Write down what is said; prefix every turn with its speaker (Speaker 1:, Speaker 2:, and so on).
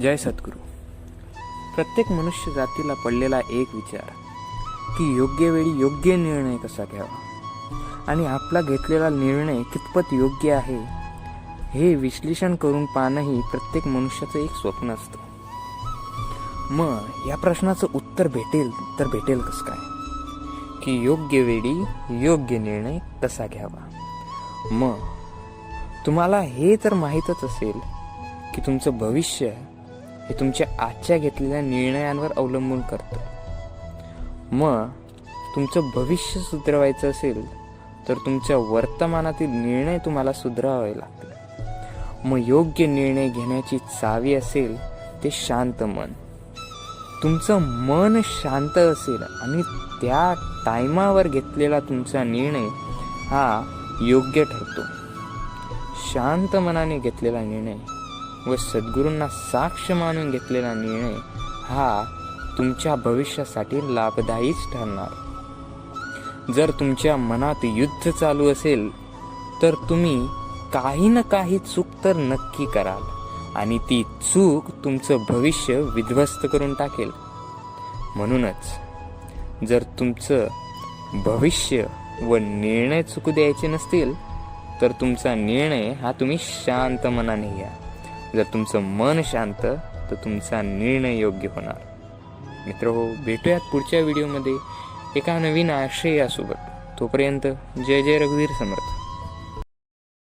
Speaker 1: जय सद्गुरू. प्रत्येक मनुष्य जातीला पडलेला एक विचार की योग्य वेळी योग्य निर्णय कसा घ्यावा आणि आपला घेतलेला निर्णय कितपत योग्य आहे हे विश्लेषण करून पाहणंही प्रत्येक मनुष्याचं एक स्वप्न असतं. मग या प्रश्नाचं उत्तर भेटेल कसं काय की योग्य वेळी योग्य निर्णय कसा घ्यावा. मग तुम्हाला हे तर माहीतच असेल की तुमचं भविष्य हे तुमच्या आजच्या घेतलेल्या निर्णयांवर अवलंबून करतं. मग तुमचं भविष्य सुधारायचं असेल तर तुमच्या वर्तमानातील निर्णय तुम्हाला सुधारावे लागतील. मग योग्य निर्णय घेण्याची चावी असेल ते शांत मन. तुमचं मन शांत असेल आणि त्या टायमावर घेतलेला तुमचा निर्णय हा योग्य ठरतो. शांत मनाने घेतलेला निर्णय व सद्गुरूंना साक्ष मानून घेतलेला निर्णय हा तुमच्या भविष्यासाठी लाभदायीच ठरणार. जर तुमच्या मनात युद्ध चालू असेल तर तुम्ही काही ना काही चूक तर नक्की कराल आणि ती चूक तुमचं भविष्य विध्वस्त करून टाकेल. म्हणूनच जर तुमचं भविष्य व निर्णय चुकू द्यायचे नसतील तर तुमचा निर्णय हा तुम्ही शांत मनाने घ्या. जर तुमचं मन शांत तर तुमचा निर्णय योग्य होणार. मित्रहो, भेटूयात पुढच्या व्हिडिओमध्ये एका नवीन आशयासोबत. तोपर्यंत जय जय रघुवीर समर्थ.